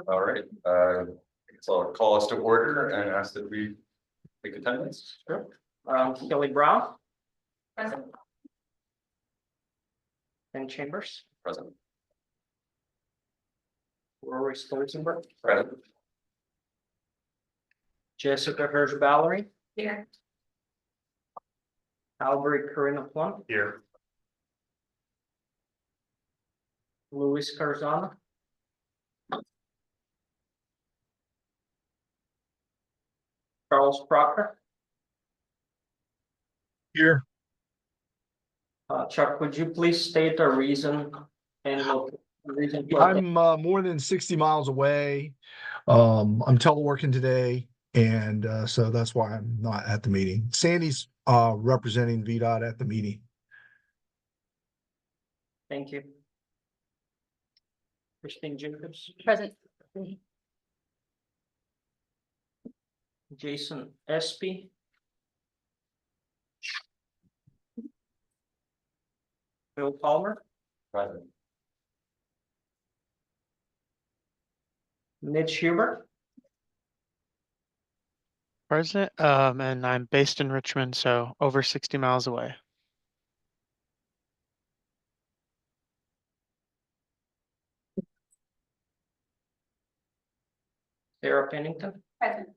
All right, so I'll call us to order and ask that we take attendance. Sure. Kelly Brown Present. and Chambers, Present. Rory Stolzenberg, Present. Jessica Hirsch Valerie, Here. Albert Corinna Plum, Here. Luis Carzana, Charles Proctor. Here. Chuck, would you please state the reason and reason? for- I'm more than 60 miles away. I'm teleworking today, and so that's why I'm not at the meeting. Sandy's representing VDOT at the meeting. Thank you. Christine Jacobs, Present. Jason Espy, Bill Palmer, Present. Mitch Hubert, Present, and I'm based in Richmond, so over 60 miles away. Sarah Pennington, Present.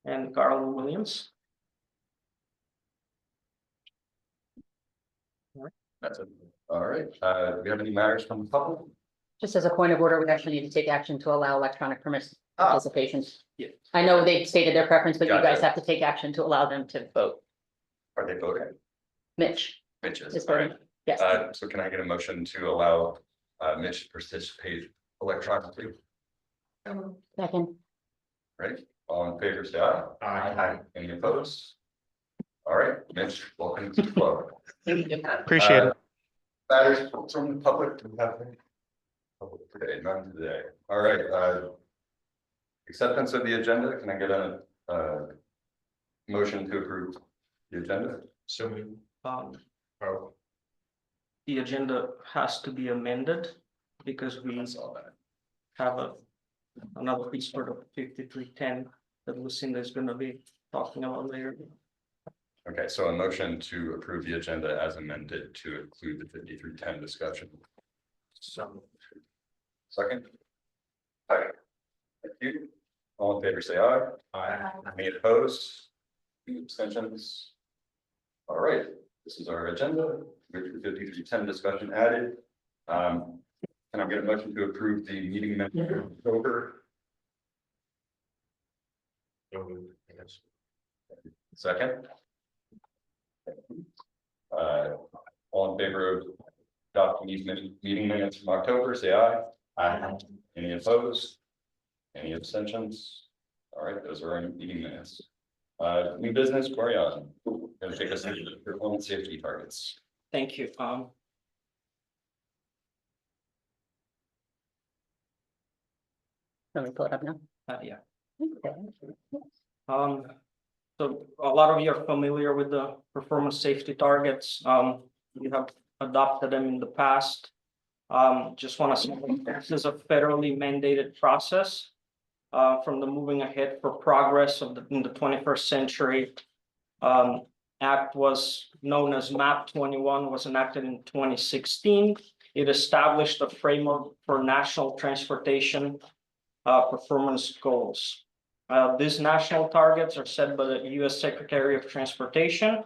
and Carl Williams. That's it. All right, do we have any matters from the public? Just as a point of order, we actually need to take action to allow electronic participation. Yeah. I know they've stated their preference, but you guys Gotcha. have to take action to allow them to vote. Are they voting? Mitch Mitch is. is All right. voting. Yes. So can I get a motion to allow Mitch to participate electronically? Second. Right, all in favor, say aye. Aye. Any opposed? All right, Mitch, welcome to the club. Appreciate it. Matters from the public, do we have any? Public today, none today. All right, acceptance of the agenda, can I get a motion to approve the agenda? Oh, The agenda has to be amended because we I saw that. have another piece for the 5310 that Lucinda is gonna be talking about later. Okay, so a motion to approve the agenda as amended to include the 5310 discussion. So, Second. Second. Thank you. All in favor, say aye. Any opposed? Any abstentions? All right, this is our agenda, with the 5310 discussion added. Can I get a motion to approve the meeting minutes of October? Second. All in favor of adopting these meeting minutes from October, say aye. Aye. Any opposed? Any abstentions? All right, those are our meeting minutes. New business, Corian, gonna take us through the performance safety targets. thank you. Let me pull it up now. Yeah. Okay. So a lot of you are familiar with the performance safety targets. You have adopted them in the past. Just want to say this is a federally mandated process from the Moving Ahead for Progress in the 21st Century. Act was known as MAP 21, was enacted in 2016. It established a framework for national transportation performance goals. These national targets are set by the U.S. Secretary of Transportation.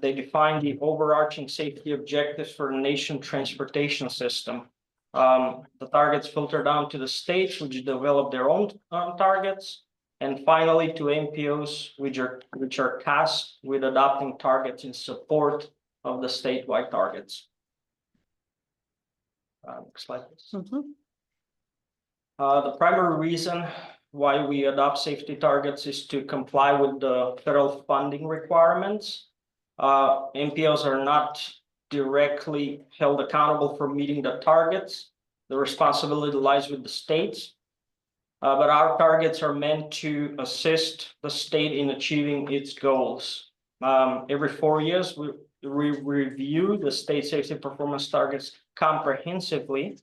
They define the overarching safety objectives for the nation transportation system. The targets filter down to the states, which develop their own targets, and finally to MPOs, which are tasked with adopting targets in support of the statewide targets. Next slide, please. The primary reason why we adopt safety targets is to comply with the federal funding requirements. MPOs are not directly held accountable for meeting the targets. The responsibility lies with the states. But our targets are meant to assist the state in achieving its goals. Every 4 years, we review the state safety performance targets comprehensively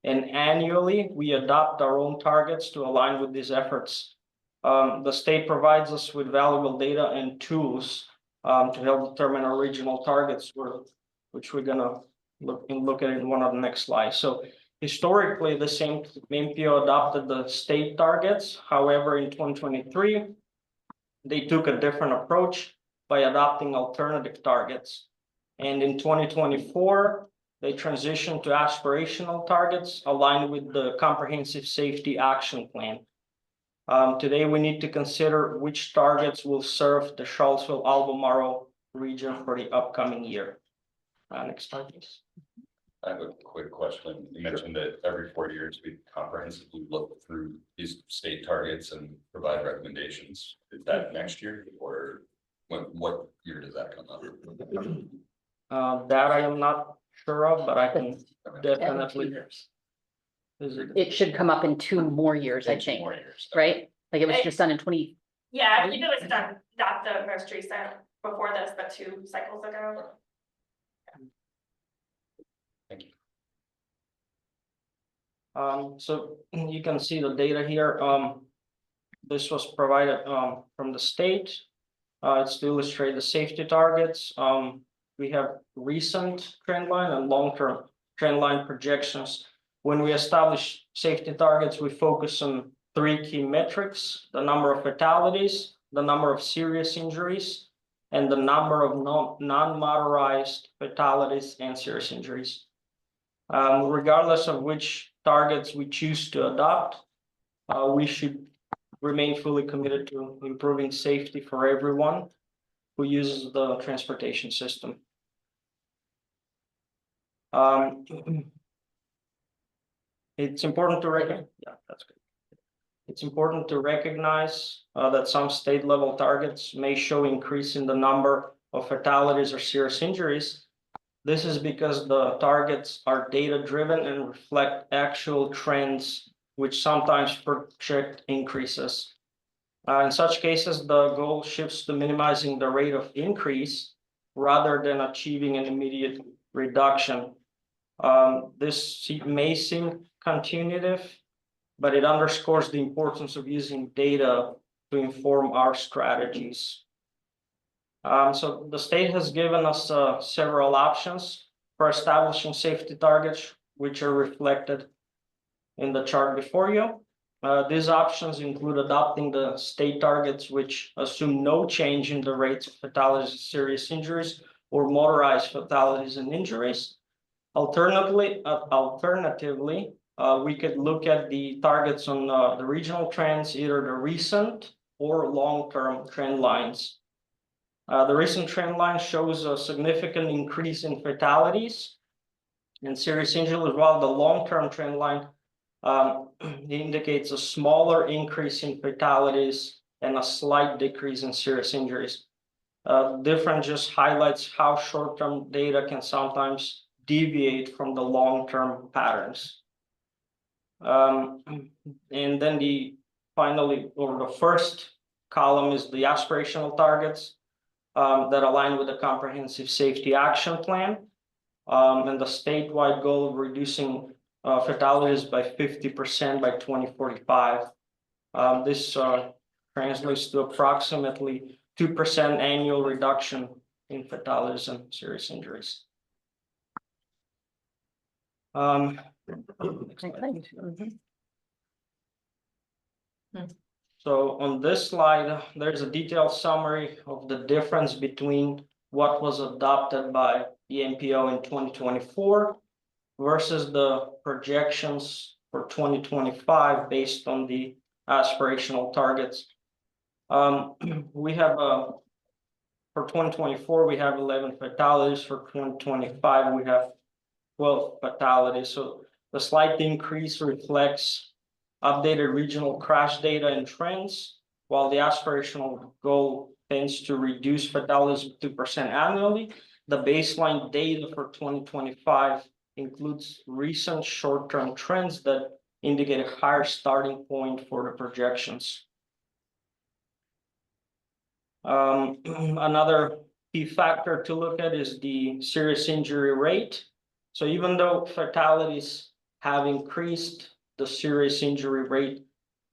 And annually, we adopt our own targets to align with these efforts. The state provides us with valuable data and tools to help determine our regional targets, which we're gonna look at in one of the next slides. So historically, the same MPO adopted the state targets. However, in 2023, they took a different approach by adopting alternative targets. And in 2024, they transitioned to aspirational targets aligned with the Comprehensive Safety Action Plan. Today, we need to consider which targets will serve the Charlottesville-Albemarle region for the upcoming year. Next slide, please. I have a quick question. You mentioned that every 4 years we comprehensively look through these state targets and provide recommendations. Is that next year or what year does that come up? That I am not sure of, but I can definitely. It should come up in 2 more years, I think, More years. right? Like it was just done in 20. Yeah, I believe it was done, not the most recent before this, but 2 cycles ago. Thank you. So you can see the data here. This was provided from the state. It's to illustrate the safety targets. We have recent trend line and long-term trend line projections. When we establish safety targets, we focus on 3 key metrics: the number of fatalities, the number of serious injuries, and the number of non-motorized fatalities and serious injuries. Regardless of which targets we choose to adopt, we should remain fully committed to improving safety for everyone who uses the transportation system. It's important to recognize, that's good. It's important to recognize that some state level targets may show increase in the number of fatalities or serious injuries. This is because the targets are data driven and reflect actual trends, which sometimes project increases. In such cases, the goal shifts to minimizing the rate of increase rather than achieving an immediate reduction. This may seem counterintuitive, but it underscores the importance of using data to inform our strategies. So the state has given us several options for establishing safety targets, which are reflected in the chart before you. These options include adopting the state targets, which assume no change in the rates of fatalities and serious injuries or motorized fatalities and injuries. Alternatively, we could look at the targets on the regional trends, either the recent or long-term trend lines. The recent trend line shows a significant increase in fatalities and serious injuries, while the long-term trend line indicates a smaller increase in fatalities and a slight decrease in serious injuries. Difference just highlights how short-term data can sometimes deviate from the long-term patterns. And then the first column is the aspirational targets that align with the Comprehensive Safety Action Plan and the statewide goal of reducing fatalities by 50% by 2045. This translates to approximately 2% annual reduction in fatalities and serious injuries. So on this slide, there's a detailed summary of the difference between what was adopted by the MPO in 2024 versus the projections for 2025 based on the aspirational targets. We have for 2024, we have 11 fatalities. For 2025, we have 12 fatalities. So the slight increase reflects updated regional crash data and trends, while the aspirational goal tends to reduce fatalities 2% annually. The baseline data for 2025 includes recent short-term trends that indicate a higher starting point for the projections. Another key factor to look at is the serious injury rate. So even though fatalities have increased, the serious injury rate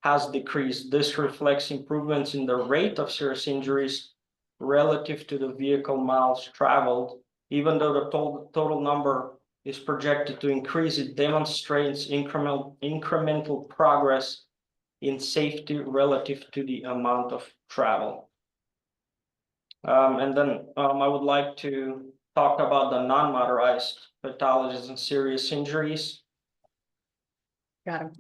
has decreased. This reflects improvements in the rate of serious injuries relative to the vehicle miles traveled. Even though the total number is projected to increase, it demonstrates incremental progress in safety relative to the amount of travel. And then I would like to talk about the non-motorized fatalities and serious injuries. Got him.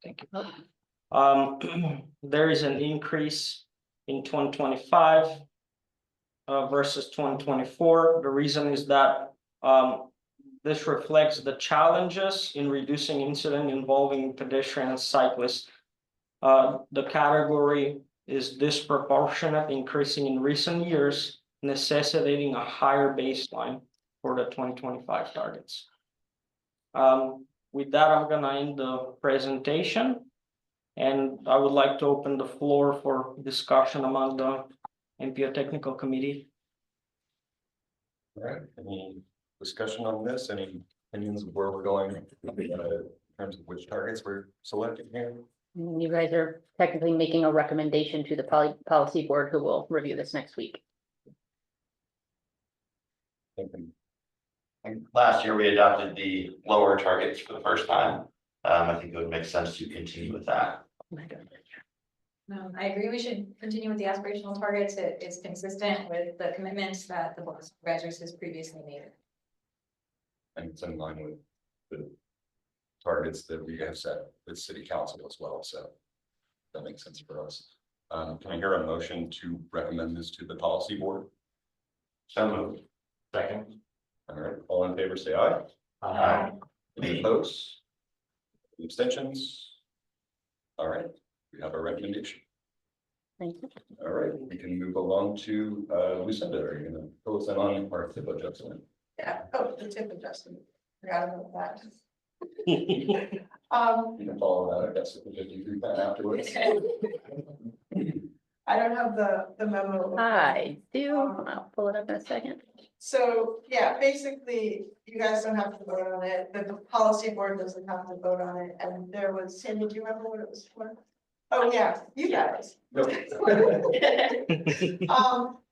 Thank you. There is an increase in 2025 versus 2024. The reason is that this reflects the challenges in reducing incident involving pedestrian and cyclists. The category is disproportionate, increasing in recent years, necessitating a higher baseline for the 2025 targets. With that, I'm gonna end the presentation. And I would like to open the floor for discussion among the MPO Technical Committee. All right, any discussion on this? Any opinions of where we're going in terms of which targets we're selecting here? You guys are technically making a recommendation to the policy board, who will review this next week. Thinking, And last year, we adopted the lower targets for the first time. I think it would make sense to continue with that. No, I agree. We should continue with the aspirational targets. It is consistent with the commitments that the board of supervisors has previously made. and it's in line with the targets that we have set with city council as well, so that makes sense for us. Can I hear a motion to recommend this to the policy board? So moved. Second. All right, all in favor, say aye. Aye. Any opposed? Any abstentions? All right, we have a recommendation. Thank you. All right, we can move along to Lucinda. Are you gonna fill us in on our tip adjustment? Yeah, oh, the tip adjustment, forgot about that. You can follow that, I guess, if you do that afterwards. I don't have the memo. I do. I'll pull it up in a second. So, yeah, basically, you guys don't have to vote on it, the policy board doesn't have to vote on it, and there was, Sandy, do you remember what it was for? Oh, yeah, you guys.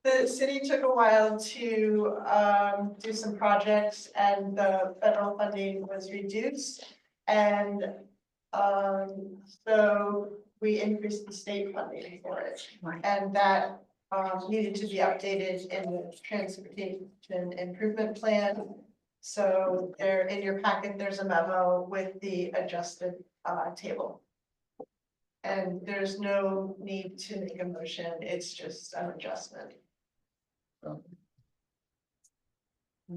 The city took a while to do some projects and the federal funding was reduced. And so we increased the state funding for it. Right. And that needed to be updated in the transportation improvement plan. So there in your packet, there's a memo with the adjusted table. And there's no need to make a motion, it's just an adjustment.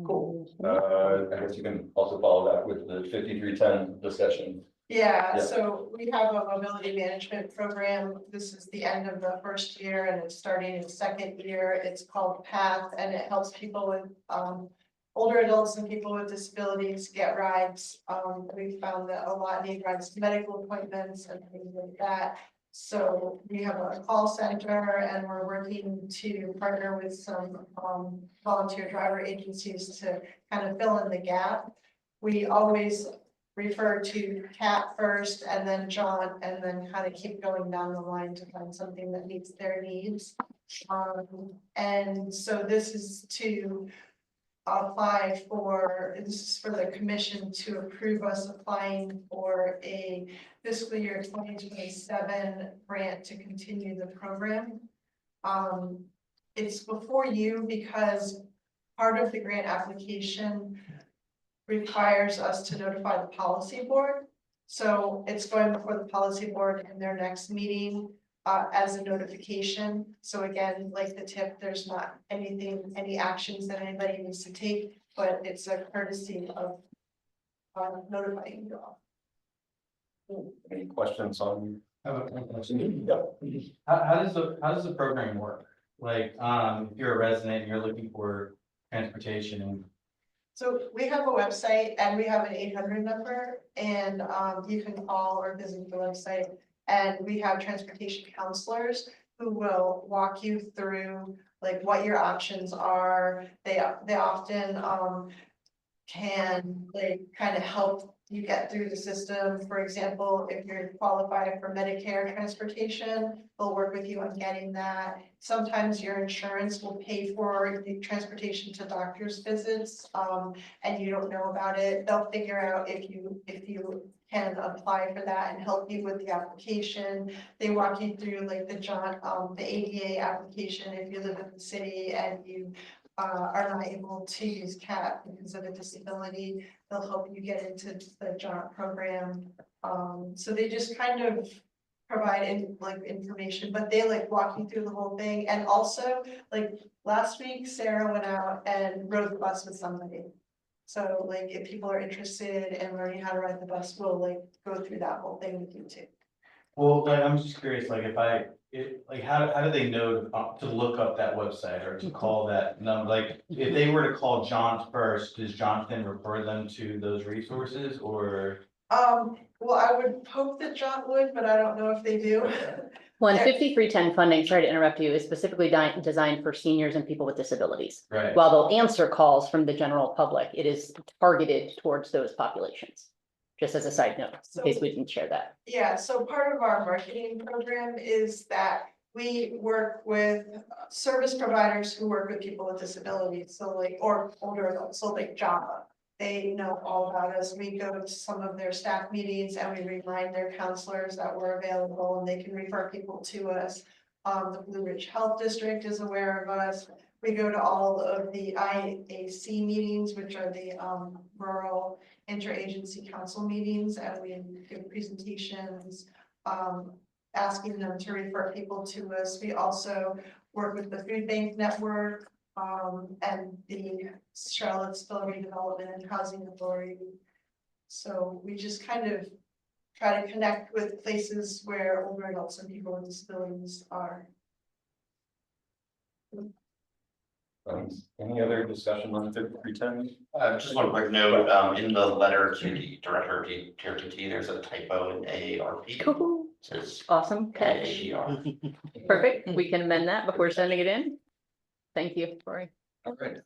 Cool. I guess you can also follow that with the 5310 discussion. Yeah, Yeah. so we have a mobility management program. This is the end of the first year and it's starting its second year. It's called PATH and it helps people with older adults and people with disabilities get rides. We found that a lot need rides to medical appointments and things like that. So we have a call center and we're working to partner with some volunteer driver agencies to kind of fill in the gap. We always refer to Kat first and then John and then kind of keep going down the line to find something that meets their needs. And so this is to apply for, this is for the commission to approve us applying for a fiscal year 2027 grant to continue the program. It's before you because part of the grant application requires us to notify the policy board. So it's going before the policy board in their next meeting as a notification. So again, like the tip, there's not anything, any actions that anybody needs to take, but it's a courtesy of notifying you all. Any questions on? I have a question. Yeah. How does the program work? Like, if you're a resident and you're looking for transportation and. So we have a website and we have an 800 number and you can call or visit the website. And we have transportation counselors who will walk you through like what your options are. They often can like kind of help you get through the system. For example, if you're qualified for Medicare transportation, they'll work with you on getting that. Sometimes your insurance will pay for the transportation to doctor's visits, and you don't know about it. They'll figure out if you can apply for that and help you with the application. They walk you through like the ADA application if you live in the city and you are not able to use CAP because of a disability. They'll help you get into the JOT program. So they just kind of provide information, but they like walk you through the whole thing. And also like last week, Sarah went out and rode the bus with somebody. So like if people are interested in learning how to ride the bus, we'll like go through that whole thing with you too. Well, like, I'm just curious, like, how do they know to look up that website or to call that number? Like, if they were to call John first, does Jonathan refer them to those resources or? Well, I would hope that John would, but I don't know if they do. Well, and 5310 funding, sorry to interrupt you, is specifically designed for seniors and people with disabilities. Right. While they'll answer calls from the general public, it is targeted towards those populations. Just as a side note, in case we didn't share that. Yeah, so part of our marketing program is that we work with service providers who work with people with disabilities, so like, or older adults, so like Java. They know all about us. We go to some of their staff meetings and we remind their counselors that we're available and they can refer people to us. The Blue Ridge Health District is aware of us. We go to all of the IAC meetings, which are the rural interagency council meetings, and we give presentations, asking them to refer people to us. We also work with the Food Bank Network, and the Charlottesville Redevelopment and Housing Authority. So we just kind of try to connect with places where older adults and people with disabilities are. Any other discussion on 5310? Just one quick note, in the letter to the director of TRTT, there's a typo in AARP. Cool. It says Awesome catch. AAR. Perfect. We can amend that before sending it in. Thank you, Cory. All right,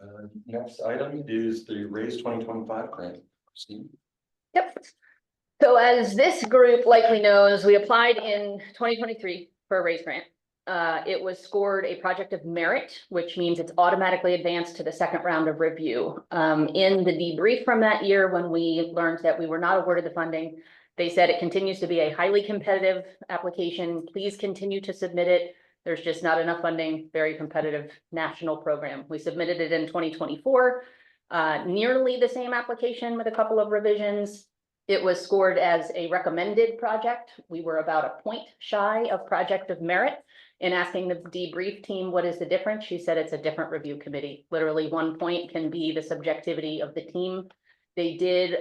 next item is the Raise 2025 grant. Christine? Yep. So as this group likely knows, we applied in 2023 for a raise grant. It was scored a project of merit, which means it's automatically advanced to the second round of review. In the debrief from that year, when we learned that we were not awarded the funding, they said it continues to be a highly competitive application. Please continue to submit it. There's just not enough funding, very competitive national program. We submitted it in 2024, nearly the same application with a couple of revisions. It was scored as a recommended project. We were about a point shy of project of merit. In asking the debrief team, what is the difference? She said it's a different review committee. Literally 1 point can be the subjectivity of the team. They did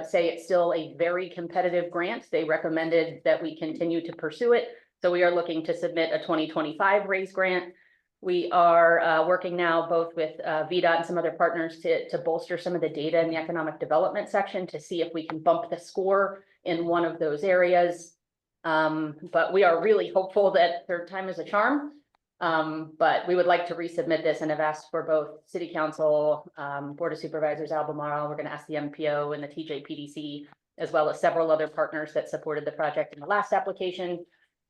say it's still a very competitive grant. They recommended that we continue to pursue it. So we are looking to submit a 2025 raise grant. We are working now both with VDOT and some other partners to bolster some of the data in the economic development section to see if we can bump the score in one of those areas. But we are really hopeful that third time is a charm. But we would like to resubmit this and have asked for both City Council, Board of Supervisors, Albemarle. We're going to ask the MPO and the TJPDC, as well as several other partners that supported the project in the last application,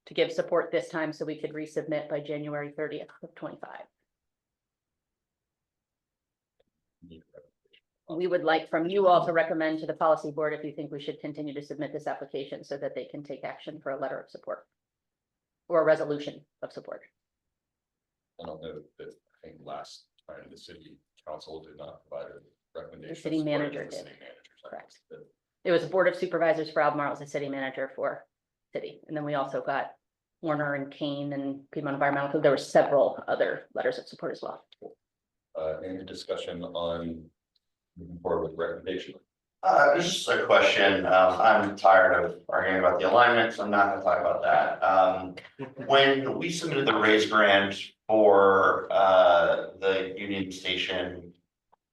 to give support this time so we could resubmit by January 30th of 25. We would like from you all to recommend to the policy board if you think we should continue to submit this application so that they can take action for a letter of support or a resolution of support. I don't know that, I think last time the city council did not provide a recommendation. The city manager The did. city manager, Correct. It was a board of supervisors for Albemarle as the city manager for city. And then we also got Warner and Kane and Piedmont Environmental. There were several other letters of support as well. Any discussion on moving forward with recommendation? Just a question. I'm tired of arguing about the alignment, so I'm not gonna talk about that. When we submitted the raise grant for the Union Station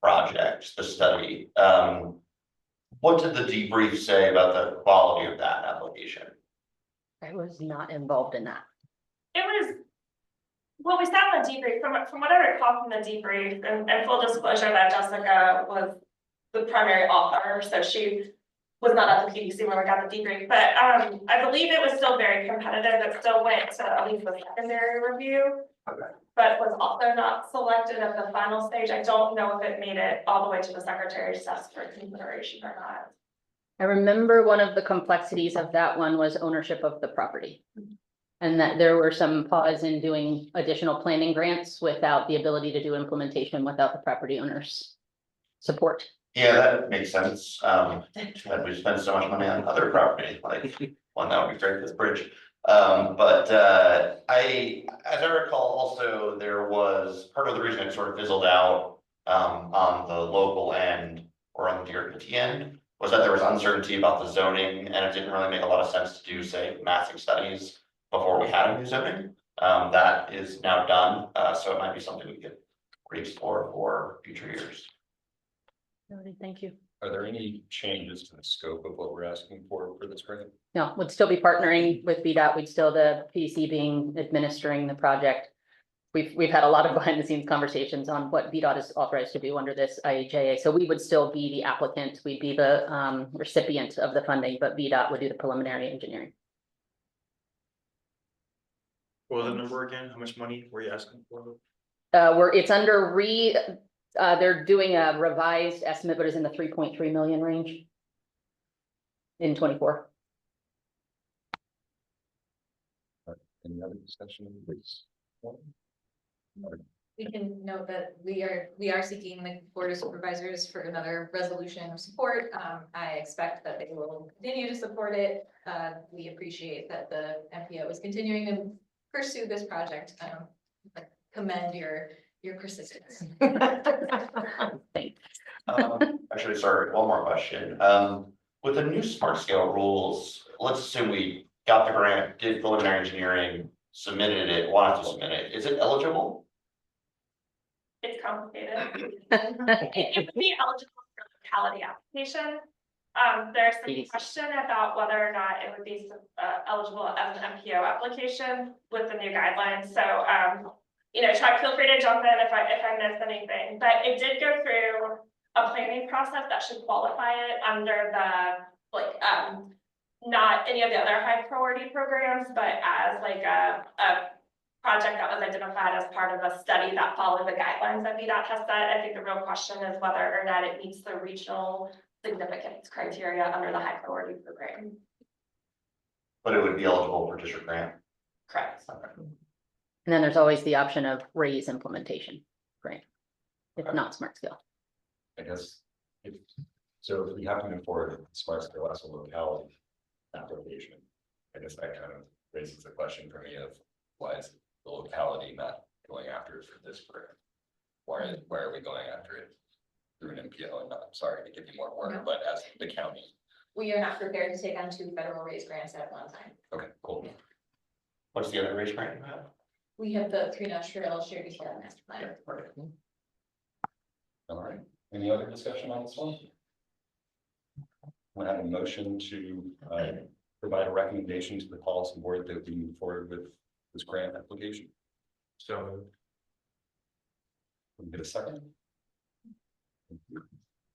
project, the study, what did the debrief say about the quality of that application? I was not involved in that. It was, well, we sat on the debrief, from what I recall from the debrief, and full disclosure that Jessica was the primary author, so she was not at the PDC when we got the debrief, but I believe it was still very competitive. It still went to at least the secondary review. Okay. But was also not selected at the final stage. I don't know if it made it all the way to the secretary's desk for consideration or not. I remember one of the complexities of that one was ownership of the property. And that there were some pause in doing additional planning grants without the ability to do implementation without the property owner's support. Yeah, that makes sense. That we spend so much money on other property, like one that would be great, this bridge. But as I recall, also there was part of the reason it sort of fizzled out on the local end or on the DRPT end was that there was uncertainty about the zoning, and it didn't really make a lot of sense to do, say, massing studies before we had a new zoning. That is now done, so it might be something we could re-explore for future years. Thank you. Are there any changes to the scope of what we're asking for this grant? No, would still be partnering with VDOT. We'd still the PDC being administering the project. We've had a lot of behind the scenes conversations on what VDOT is authorized to do under this IHA. So we would still be the applicant. We'd be the recipient of the funding, but VDOT would do the preliminary engineering. What was the number again? How much money were you asking for? It's under they're doing a revised estimate, but it's in the 3.3 million range. In 24. Any other discussion, please? We can note that we are seeking the Board of Supervisors for another resolution of support. I expect that they will continue to support it. We appreciate that the MPO is continuing to pursue this project. Commend your persistence. Thanks. Actually, sorry, one more question. With the new smart scale rules, let's assume we got the grant, did preliminary engineering, submitted it, wanted to submit it. Is it eligible? It's complicated. It would be eligible for locality application. There's some question about whether or not it would be eligible as an MPO application with the new guidelines. So, Chuck, feel free to jump in if I missed anything, but it did go through a planning process that should qualify it under the, not any of the other high priority programs, but as like a project that was identified as part of a study that followed the guidelines that VDOT has set. I think the real question is whether or not it meets the regional significance criteria under the high priority program. But it would be eligible for district grant. Correct. And then there's always the option of raise implementation grant, if not smart scale. I guess if we have to move forward with smart scale as a locality application, I guess that kind of raises the question for me of why is the locality not going after it for this grant? Why are we going after it through an MPO and not, sorry to give you more work, but as the county? We are not prepared to take on 2 federal raise grants at one time. Okay, cool. What's the other raise grant you have? We have the 3 Notch Trail Shared Development Master Plan. All right, any other discussion on this one? We have a motion to provide a recommendation to the policy board that we move forward with this grant application. So Can we get a second?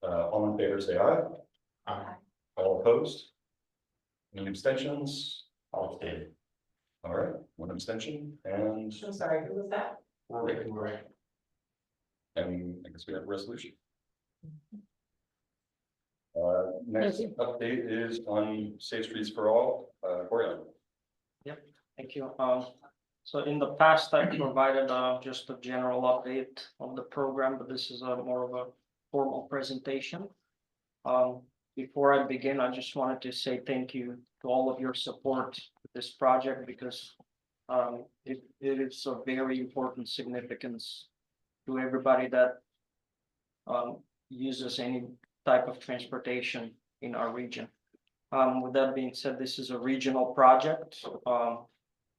All in favor, say aye. Aye. All opposed? Any abstentions? I'll abstain. All right, one abstention and I'm sorry, who was that? right. and I guess we have a resolution. Next update is on Safe Streets for All, Corian. Thank you. So in the past, I provided just a general update of the program, but this is more of a formal presentation. Before I begin, I just wanted to say thank you to all of your support with this project because it is of very important significance to everybody that uses any type of transportation in our region. With that being said, this is a regional project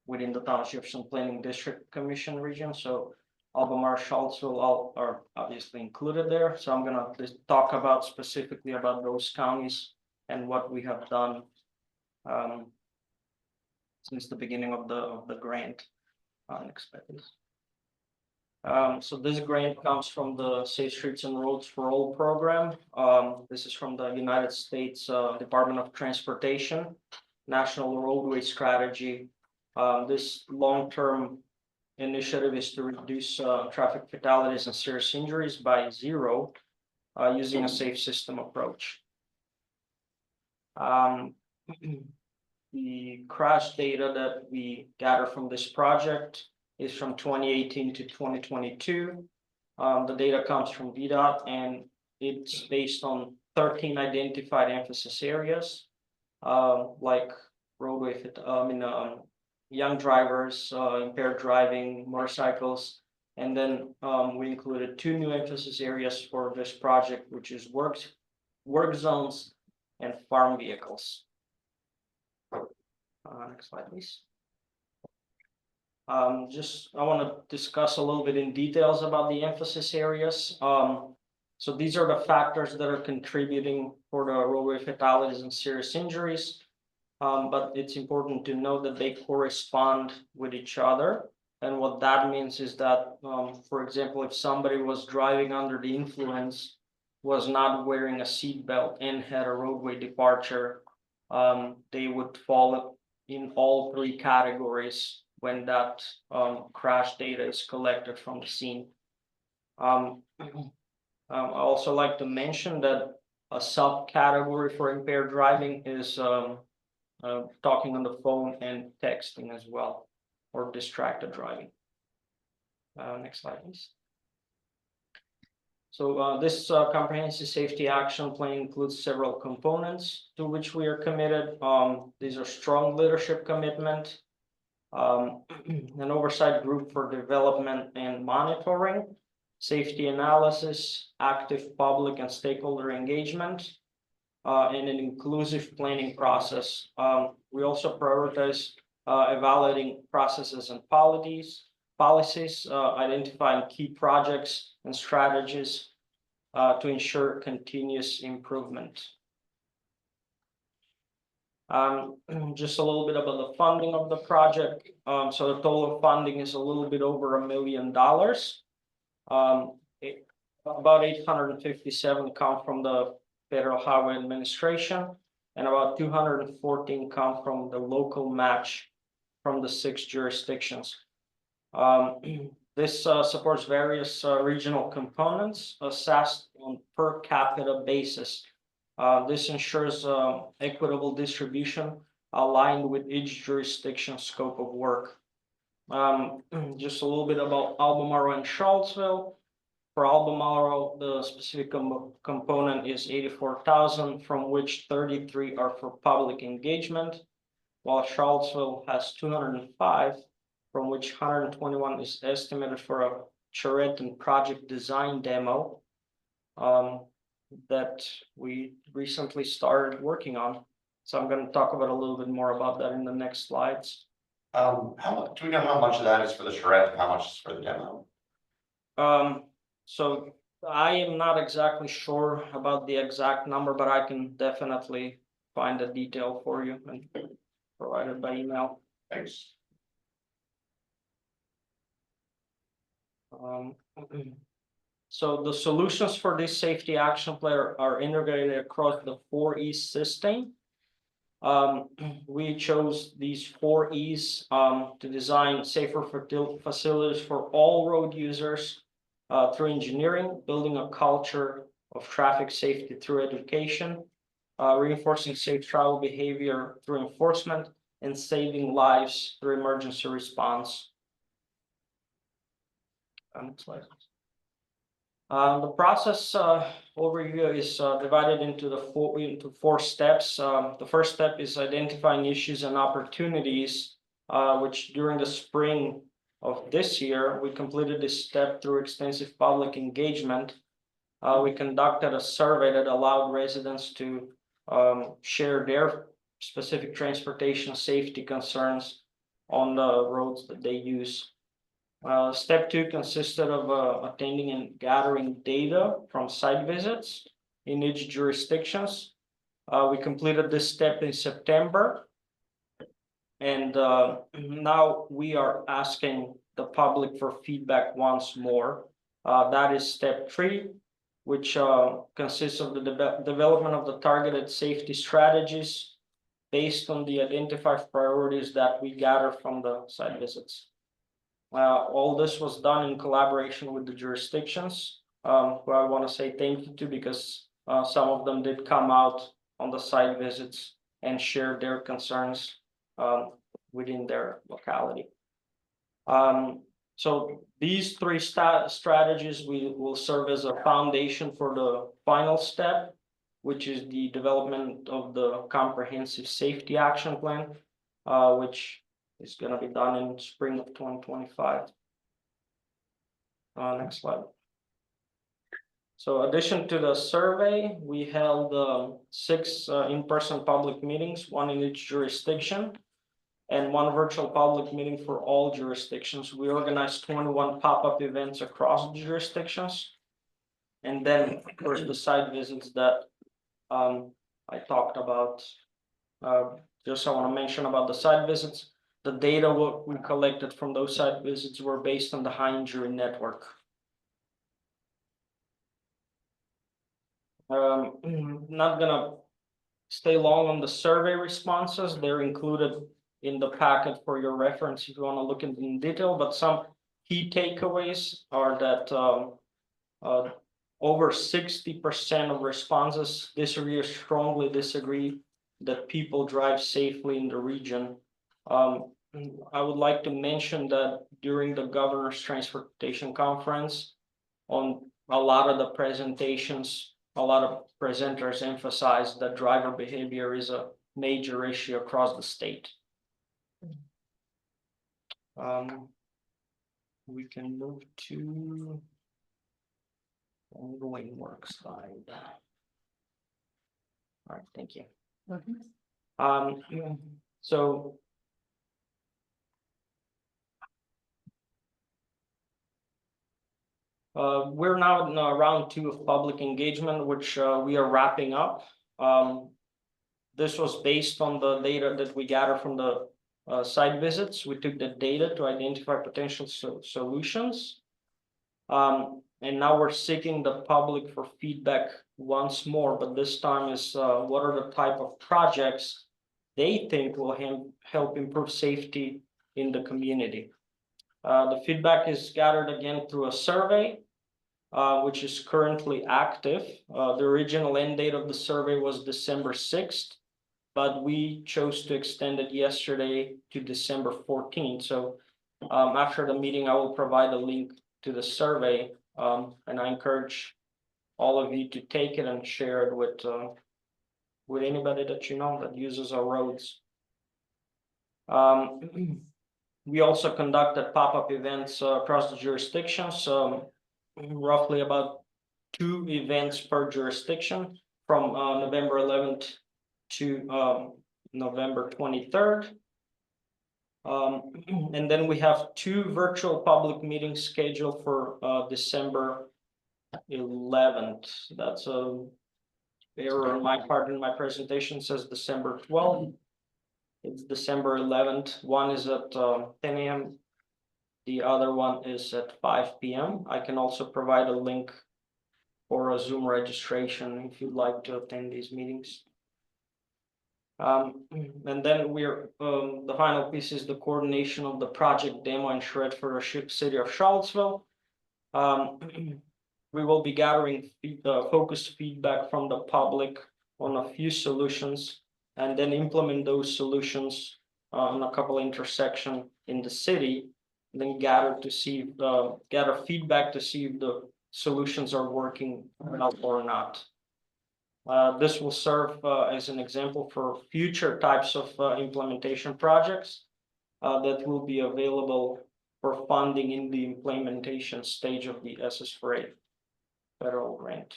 within the Townships and Planning District Commission region. So Albemarle, Charlottesville are obviously included there. So I'm gonna just talk about specifically about those counties and what we have done since the beginning of the grant. Next slide, please. So this grant comes from the Safe Streets and Roads for All program. This is from the United States Department of Transportation, National Roadway Strategy. This long-term initiative is to reduce traffic fatalities and serious injuries by 0 using a safe system approach. The crash data that we gather from this project is from 2018 to 2022. The data comes from VDOT and it's based on 13 identified emphasis areas, like roadway, young drivers, impaired driving, motorcycles. And then we included 2 new emphasis areas for this project, which is work zones and farm vehicles. Next slide, please. I want to discuss a little bit in details about the emphasis areas. So these are the factors that are contributing for the roadway fatalities and serious injuries. But it's important to note that they correspond with each other. And what that means is that, for example, if somebody was driving under the influence, was not wearing a seatbelt and had a roadway departure, they would fall in all 3 categories when that crash data is collected from the scene. I also like to mention that a subcategory for impaired driving is talking on the phone and texting as well, or distracted driving. Next slide, please. So this comprehensive safety action plan includes several components to which we are committed. These are strong leadership commitment, an oversight group for development and monitoring, safety analysis, active public and stakeholder engagement, and an inclusive planning process. We also prioritize evaluating processes and policies, identifying key projects and strategies to ensure continuous improvement. Just a little bit about the funding of the project. So the total funding is a little bit over $1 million. About 857 come from the Federal Highway Administration, and about 214 come from the local match from the 6 jurisdictions. This supports various regional components assessed on per capita basis. This ensures equitable distribution aligned with each jurisdiction's scope of work. Just a little bit about Albemarle and Charlottesville. For Albemarle, the specific component is 84,000, from which 33 are for public engagement, while Charlottesville has 205, from which 121 is estimated for a charrette and project design demo that we recently started working on. So I'm going to talk about a little bit more about that in the next slides. Do we know how much of that is for the charrette and how much is for the demo? So I am not exactly sure about the exact number, but I can definitely find the detail for you and provide it by email. Thanks. So the solutions for this safety action plan are integrated across the 4 E's system. We chose these 4 E's to design safer facilities for all road users through engineering, building a culture of traffic safety through education, reinforcing safe travel behavior through enforcement, and saving lives through emergency response. Next slide. The process overview is divided into 4 steps. The first step is identifying issues and opportunities, which during the spring of this year, we completed this step through extensive public engagement. We conducted a survey that allowed residents to share their specific transportation safety concerns on the roads that they use. Step 2 consisted of attending and gathering data from site visits in each jurisdictions. We completed this step in September. And now we are asking the public for feedback once more. That is step 3, which consists of the development of the targeted safety strategies based on the identified priorities that we gather from the site visits. All this was done in collaboration with the jurisdictions, who I want to say thank you to, because some of them did come out on the site visits and share their concerns within their locality. So these 3 strategies will serve as a foundation for the final step, which is the development of the comprehensive safety action plan, which is going to be done in spring of 2025. Next slide. So addition to the survey, we held 6 in-person public meetings, 1 in each jurisdiction, and 1 virtual public meeting for all jurisdictions. We organized 21 pop-up events across the jurisdictions. And then, of course, the site visits that I talked about. Just I want to mention about the site visits. The data what we collected from those site visits were based on the high injury network. Not gonna stay long on the survey responses. They're included in the packet for your reference if you want to look in detail, but some key takeaways are that over 60% of responses disagree or strongly disagree that people drive safely in the region. I would like to mention that during the Governor's Transportation Conference, on a lot of the presentations, a lot of presenters emphasized that driver behavior is a major issue across the state. We can move to ongoing work slide. All right, thank you. So we're now in round 2 of public engagement, which we are wrapping up. This was based on the data that we gather from the site visits. We took the data to identify potential solutions. And now we're seeking the public for feedback once more, but this time is what are the type of projects they think will help improve safety in the community. The feedback is gathered again through a survey, which is currently active. The original end date of the survey was December 6th, but we chose to extend it yesterday to December 14th. So after the meeting, I will provide a link to the survey, and I encourage all of you to take it and share it with anybody that you know that uses our roads. We also conducted pop-up events across the jurisdictions, roughly about 2 events per jurisdiction from November 11th to November 23rd. And then we have 2 virtual public meetings scheduled for December 11th. That's a error on my part in my presentation, says December 12th. It's December 11th. One is at 10 a.m. The other one is at 5 p.m. I can also provide a link for a Zoom registration if you'd like to attend these meetings. And then we're the final piece is the coordination of the project demo and shred for the city of Charlottesville. We will be gathering focused feedback from the public on a few solutions and then implement those solutions on a couple intersections in the city, and then gather feedback to see if the solutions are working out or not. This will serve as an example for future types of implementation projects that will be available for funding in the implementation stage of the SS4A federal grant.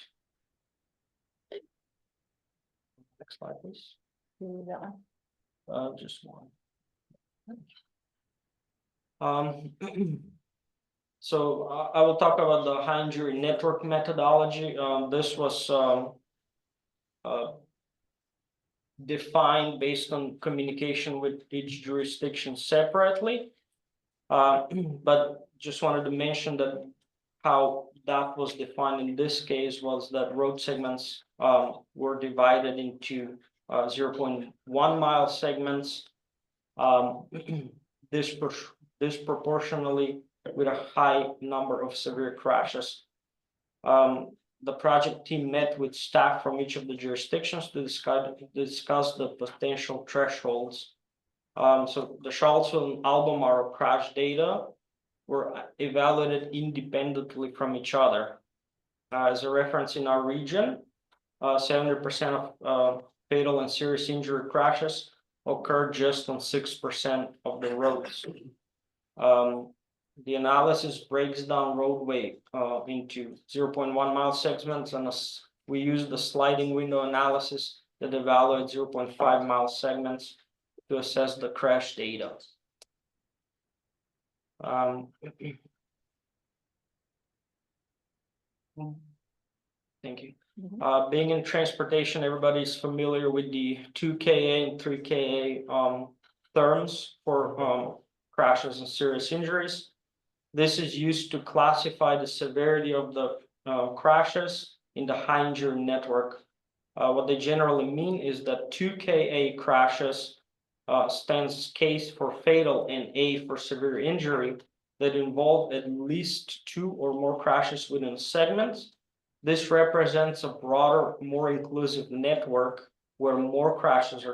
Next slide, please. Just one. So I will talk about the high injury network methodology. This was defined based on communication with each jurisdiction separately. But just wanted to mention that how that was defined in this case was that road segments were divided into 0.1 mile segments. Disproportionately with a high number of severe crashes. The project team met with staff from each of the jurisdictions to discuss the potential thresholds. So the Charlottesville and Albemarle crash data were evaluated independently from each other. As a reference in our region, 70% of fatal and serious injury crashes occurred just on 6% of the roads. The analysis breaks down roadway into 0.1 mile segments, and we use the sliding window analysis that evaluates 0.5 mile segments to assess the crash data. Thank you. Being in transportation, everybody's familiar with the 2KA and 3KA terms for crashes and serious injuries. This is used to classify the severity of the crashes in the high injury network. What they generally mean is that 2KA crashes stands case for fatal and A for severe injury that involve at least 2 or more crashes within a segment. This represents a broader, more inclusive network where more crashes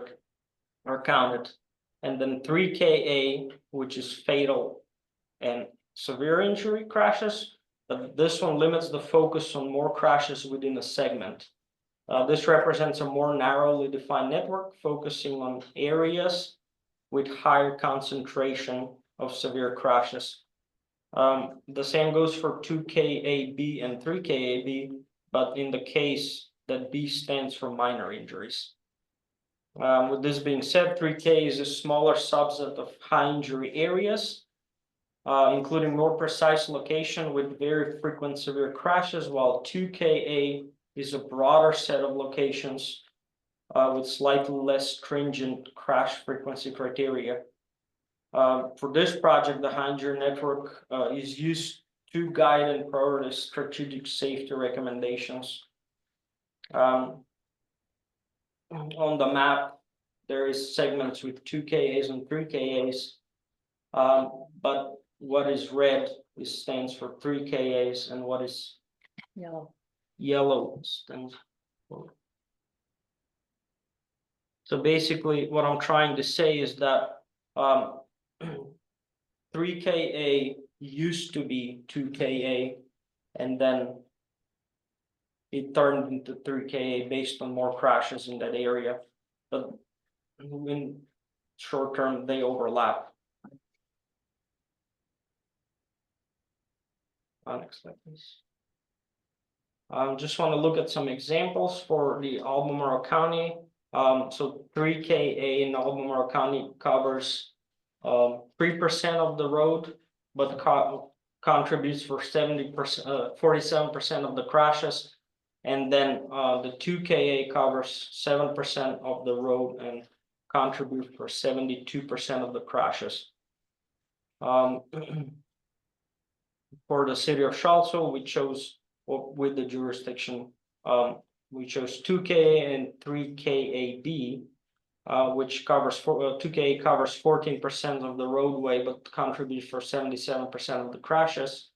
are counted. And then 3KA, which is fatal and severe injury crashes, but this one limits the focus on more crashes within a segment. This represents a more narrowly defined network focusing on areas with higher concentration of severe crashes. The same goes for 2KAB and 3KAB, but in the case that B stands for minor injuries. With this being said, 3K is a smaller subset of high injury areas, including more precise location with very frequent severe crashes, while 2KA is a broader set of locations with slightly less stringent crash frequency criteria. For this project, the high injury network is used to guide and prioritize strategic safety recommendations. On the map, there is segments with 2KAs and 3KAs, but what is red stands for 3KAs, and what is yellow stands for. So basically, what I'm trying to say is that 3KA used to be 2KA, and then it turned into 3KA based on more crashes in that area. But in short term, they overlap. Next slide, please. Just want to look at some examples for the Albemarle County. So 3KA in Albemarle County covers 3% of the road, but contributes for 47% of the crashes. And then the 2KA covers 7% of the road and contributes for 72% of the crashes. For the city of Charlottesville, we chose with the jurisdiction, we chose 2KA and 3KAB, which covers 2KA covers 14% of the roadway, but contributes for 77% of the crashes,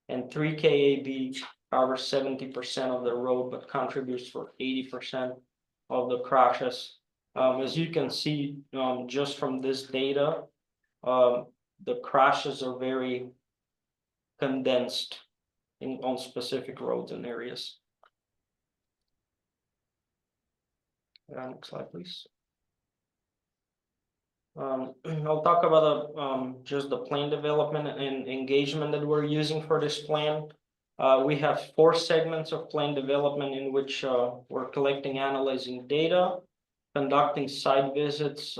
and 3KAB covers 70% of the road, but contributes for 80% of the crashes. As you can see, just from this data, the crashes are very condensed on specific roads and areas. Next slide, please. I'll talk about just the plan development and engagement that we're using for this plan. We have 4 segments of plan development in which we're collecting, analyzing data, conducting site visits,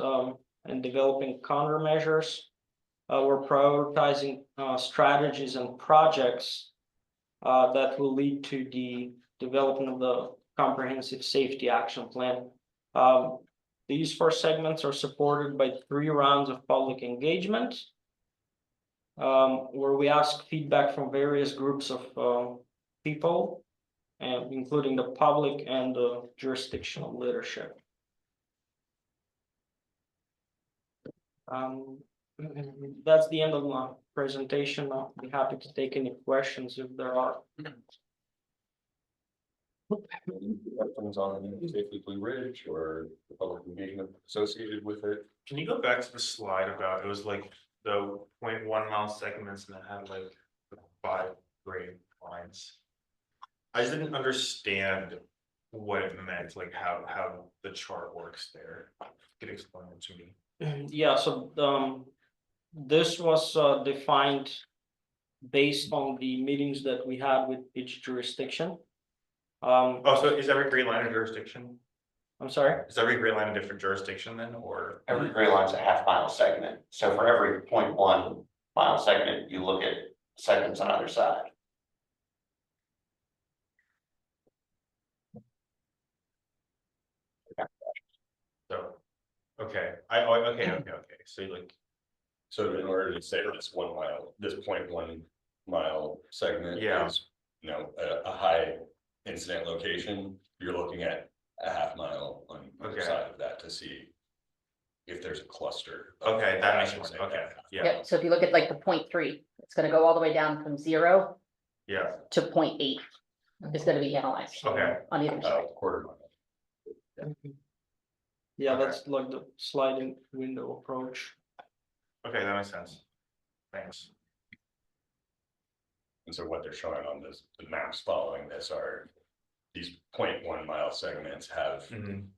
and developing countermeasures. We're prioritizing strategies and projects that will lead to the development of the comprehensive safety action plan. These 4 segments are supported by 3 rounds of public engagement. where we ask feedback from various groups of people, and including the public and the jurisdictional leadership. That's the end of my presentation. I'll be happy to take any questions if there are. Questions on Safely Blue Ridge or the public engagement associated with it? Can you go back to the slide about, it was like the 0.1 mile segments and it had like the 5 grade lines. I just didn't understand what it meant, like how the chart works there. Could you explain it to me? Yeah, so this was defined based on the meetings that we had with each jurisdiction. Oh, so is every gray line a jurisdiction? I'm sorry? Is every gray line a different jurisdiction then, or? Every gray line's a half-mile segment, so for every 0.1 mile segment, you look at segments on either side. So, okay, okay, so like, So in order to say this 1 mile, this 0.1 mile segment Yeah. is, you know, a high incident location, you're looking at a half mile on either Okay. side of that to see if there's a cluster. of okay, that makes high sense, incident. okay, yeah, Yep, so if you look at like the 0.3, it's gonna go all the way down from 0 yeah, to 0.8. Is gonna be analyzed okay, on either side. Quarter mile. Yeah, Okay. that's like the sliding window approach. okay, that makes sense. Thanks. And so what they're showing on this, the maps following this are these 0.1 mile segments have Mhm.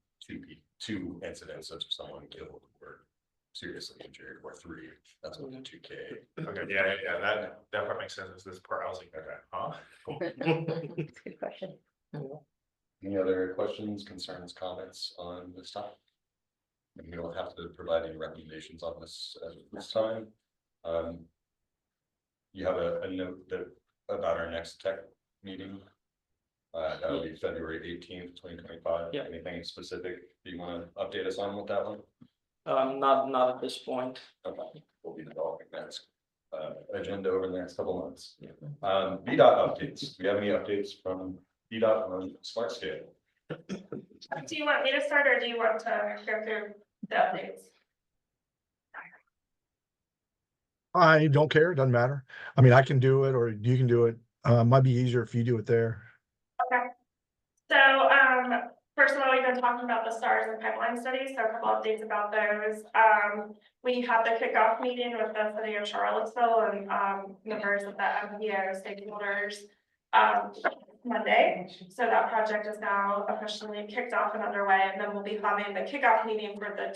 two incidents of someone killed or seriously injured, or 3. That's what the 2K. Okay, yeah, that part makes sense, this part, I was like, okay, huh? Cool. That's a good question. Any other questions, concerns, comments on this topic? And we don't have to provide any recommendations on this at this time. You have a note that about our next tech meeting. That'll be February 18th, 2025. Yeah. Anything specific you want to update us on with that one? Not at this point. Okay, we'll be developing that agenda over the next couple months. VDOT updates. Do we have any updates from VDOT on Smart Scale? Do you want me to start or do you want to go through the updates? I don't care, it doesn't matter. I mean, I can do it or you can do it. Might be easier if you do it there. Okay. So, first of all, we've been talking about the STARS and pipeline studies, so a couple updates about those. We had the kickoff meeting with the city of Charlottesville and, members of the MPO stakeholders, Monday. So that project is now officially kicked off and underway, and then we'll be having the kickoff meeting for the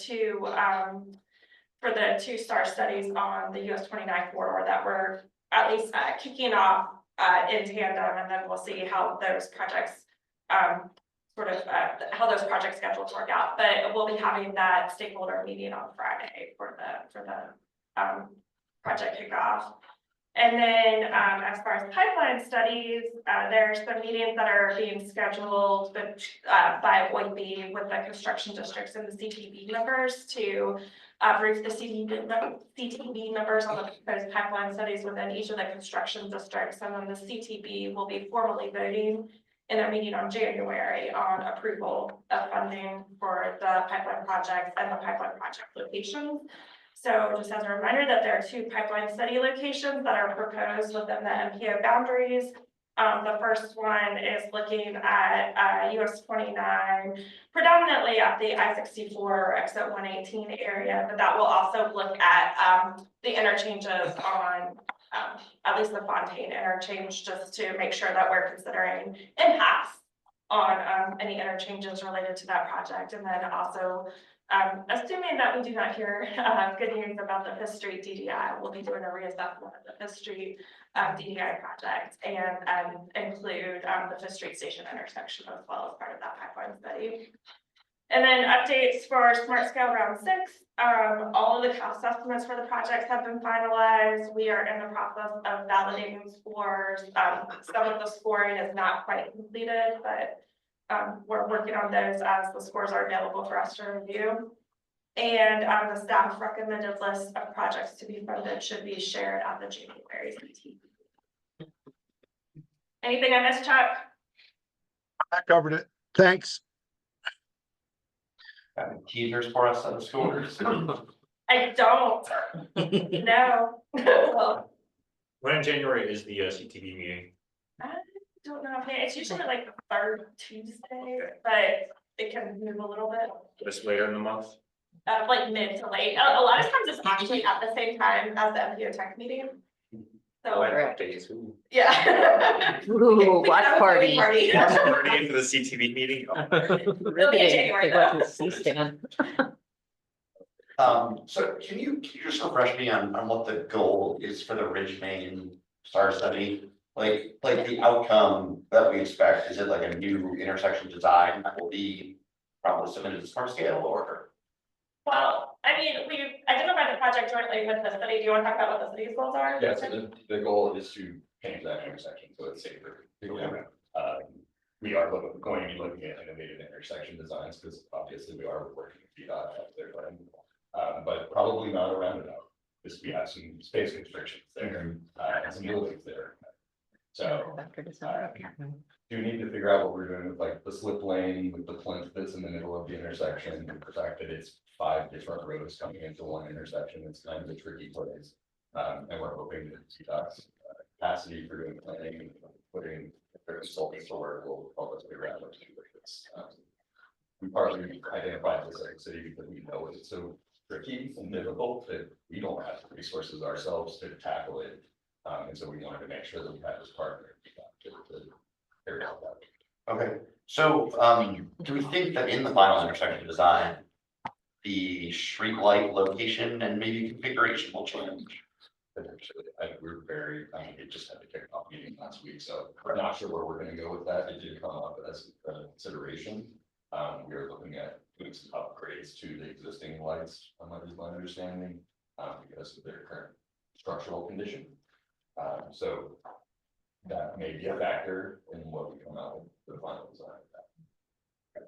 two STAR studies on the US 29 corridor that we're at least kicking off in tandem, and then we'll see how those projects how those project schedules work out. But we'll be having that stakeholder meeting on Friday for the project kickoff. And then as far as pipeline studies, there's some meetings that are being scheduled by OIB with the construction districts and the CTB members to brief the CTB members on the proposed pipeline studies within each of the construction districts. And then the CTB will be formally voting in their meeting on January on approval of funding for the pipeline project and the pipeline project locations. So just as a reminder that there are 2 pipeline study locations that are proposed within the MPO boundaries. The first one is looking at US 29, predominantly at the I-64 exit 118 area, but that will also look at the interchanges on at least the Fontaine interchange, just to make sure that we're considering impacts on any interchanges related to that project. And then also, assuming that we do not hear good news about the 5th Street DDI, we'll be doing a reassessment of the 5th Street DDI project and include the 5th Street Station intersection as well as part of that pipeline study. And then updates for Smart Scale Round 6. All of the cost estimates for the projects have been finalized. We are in the process of validating scores. Some of the scoring is not quite completed, but we're working on those as the scores are available for us to review. And the staff recommended list of projects to be funded should be shared at the January meeting. Anything I missed, Chuck? I covered it. Thanks. Got any teasers for us on the scores? I don't. No. Well, When in January is the CTV meeting? I don't know. It's usually like the third Tuesday, but it can move a little bit. It's later in the month? Like mid to late. A lot of times it's actually at the same time as the MPO Tech meeting. So, yeah. Ooh, watch party. Party. Party for the CTV meeting. It'll be in January though. So can you just refresh me on what the goal is for the Ridge Main STAR study? Like the outcome that we expect, is it like a new intersection design that will be probably submitted to STAR scale or? Well, I mean, we identified the project jointly with the city. Do you want to talk about what the city's goals are? Yeah, so the goal is to change that intersection so it's safer. We are going to be looking at innovative intersection designs because obviously we are working with VDOT as their plan. But probably not a roundabout, because we have some space constrictions there, and some buildings there. So, do need to figure out what we're doing with like the slip lane, with the plinth that's in the middle of the intersection, and the fact that it's 5 different roads coming into one intersection, it's kind of a tricky place. And we're hoping that VDOT's capacity for doing planning and putting their consultants to work will help us figure out what to do with this. We partly identified this as a city because we know it's so tricky and difficult that we don't have the resources ourselves to tackle it. And so we wanted to make sure that we had this partner to carry out that. Okay, so do we think that in the final intersection design, the street light location and maybe configuration will change? Potentially, we're very, it just had to kick off meeting last week, so I'm not sure where we're gonna go with that. It did come up as a consideration. We are looking at doing some upgrades to the existing lights, is my understanding, because of their current structural condition. So that may be a factor in what we come out with the final design of that.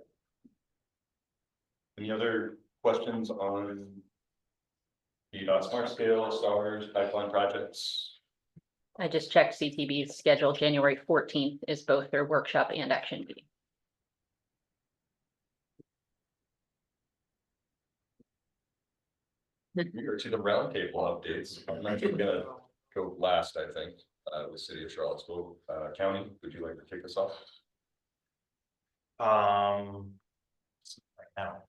Any other questions on the smart scale, stars, pipeline projects? I just checked CTB's schedule. January 14th is both their workshop and action meeting. Or to the roundtable updates. I'm actually gonna go last, I think, with City of Charlottesville County. Would you like to kick us off? Right now.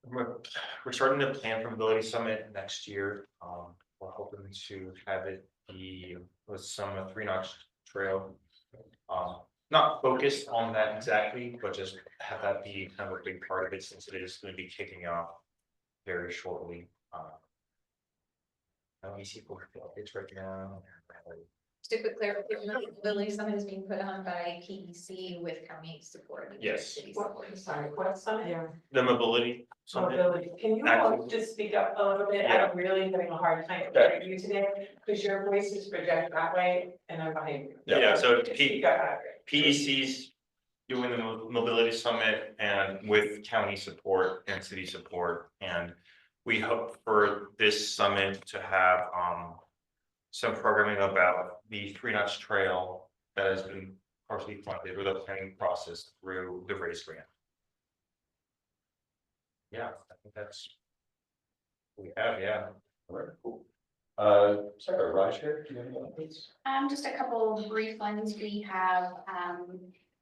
We're starting to plan for Mobility Summit next year. We're hoping to have it be with some 3-notch trail. Not focused on that exactly, but just have that be kind of a big part of it since it is going to be kicking off very shortly. Let me see what it's right now. Just a quick clarification, the Mobility Summit is being put on by PEC with county support. Yes. City What, support. sorry, what summit? The Mobility Summit. Mobility. Can you just speak up a little bit? I'm really having a hard time hearing you today because your voice is projected that way and I'm behind you. Yeah, so Just speak up louder. PEC's doing the Mobility Summit and with county support and city support. And we hope for this summit to have some programming about the 3-notch trail that has been partially funded with the planning process through the race grant. Yeah, I think that's what we have, yeah. All right, cool. Sarah, Rajshare, do you have any updates? Just a couple brief ones. We have,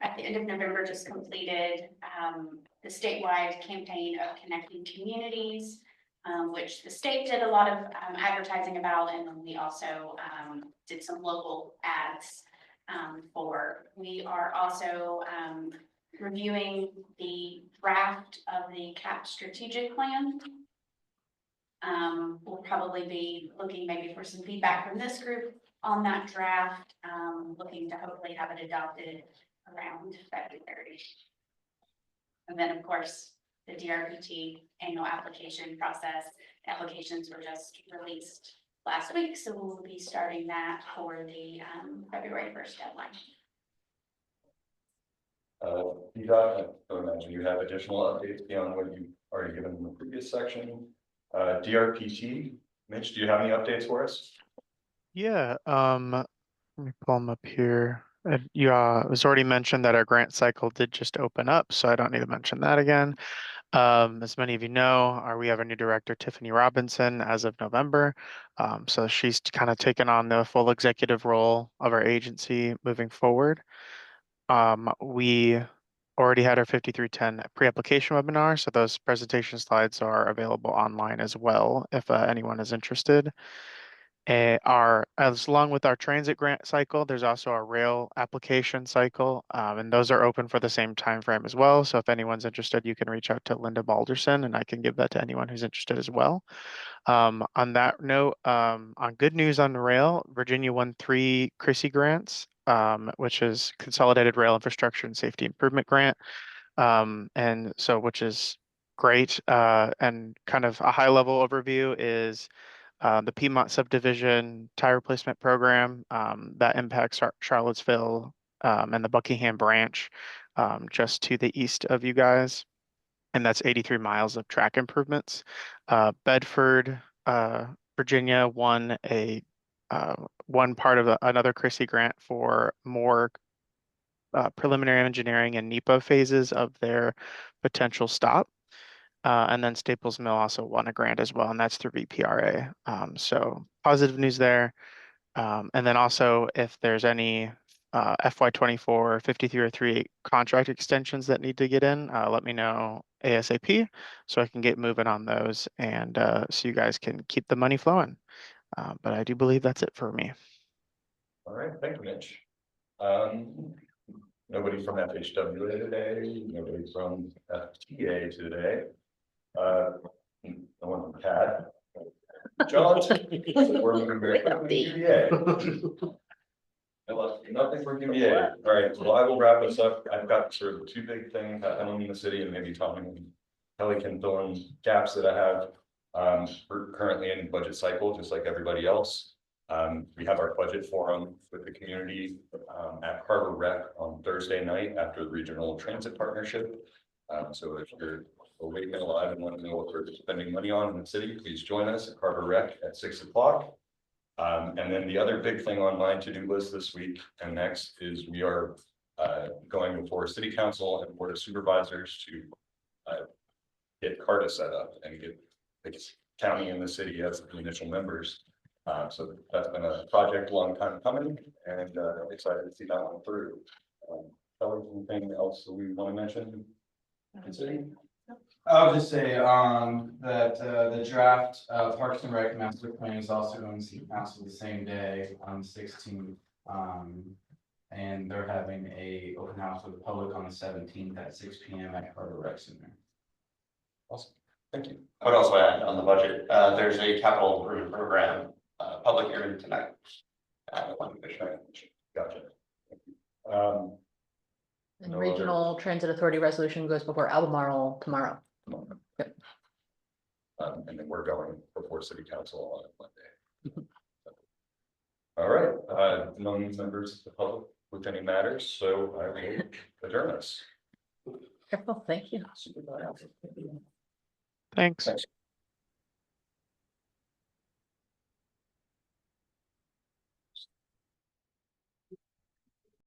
at the end of November, just completed, the statewide campaign of connecting communities, which the state did a lot of advertising about, and then we also did some local ads for. We are also reviewing the draft of the CAP strategic plan. We'll probably be looking maybe for some feedback from this group on that draft, looking to hopefully have it adopted around February. And then, of course, the DRPT annual application process. Applications were just released last week, so we'll be starting that for the February 1st deadline. VDOT, I imagine you have additional updates beyond what you already given in the previous section. DRPT, Mitch, do you have any updates for us? Yeah, let me pull them up here. It was already mentioned that our grant cycle did just open up, so I don't need to mention that again. As many of you know, we have a new director, Tiffany Robinson, as of November. So she's kind of taken on the full executive role of our agency moving forward. We already had our 5310 pre-application webinar, so those presentation slides are available online as well if anyone is interested. As along with our transit grant cycle, there's also our rail application cycle, and those are open for the same time frame as well. So if anyone's interested, you can reach out to Linda Balderson, and I can give that to anyone who's interested as well. On that note, on good news on the rail, Virginia won 3 CRISI grants, which is Consolidated Rail Infrastructure and Safety Improvement Grant, and so which is great. And kind of a high level overview is the Piedmont Subdivision Tire Replacement Program that impacts Charlottesville and the Buckingham branch just to the east of you guys. And that's 83 miles of track improvements. Bedford, Virginia won one part of another CRISI grant for more preliminary engineering and NEPA phases of their potential stop. And then Staples Mill also won a grant as well, and that's through VPRA. So positive news there. And then also if there's any FY24 5303 contract extensions that need to get in, let me know ASAP so I can get moving on those and so you guys can keep the money flowing. But I do believe that's it for me. All right, thank you, Mitch. Nobody from FHWA today, nobody from FTA today. No one from CAD. John, we're moving very quickly to UVA. Nothing from UVA. All right, so I will wrap this up. I've got sort of 2 big things happening in the city, and maybe Tommy and Kelly can fill in gaps that I have. We're currently in budget cycle, just like everybody else. We have our budget forum with the community at Harbor Rec on Thursday night after the regional transit partnership. So if you're awake and alive and want to know what we're spending money on in the city, please join us at Harbor Rec at 6 o'clock. And then the other big thing on my to-do list this week and next is we are going before City Council and Board of Supervisors to get CARTA set up and get the county and the city as the initial members. So that's been a project long time coming, and I'm excited to see that one through. Kelly, anything else that we want to mention? I'll just say that the draft Parks and Rec master plan is also going to see council the same day on the 16th. And they're having a open house with the public on the 17th at 6 p.m. at Harbor Rec Center. Awesome, thank you. I would also add on the budget, there's a capital improvement program, public hearing tonight. Gotcha. And Regional Transit Authority resolution goes before Albemarle tomorrow. Yep. And then we're going before City Council on Monday. All right, no members of the public with any matters, so I will adjourn us. Careful, thank you. Thanks. Thanks.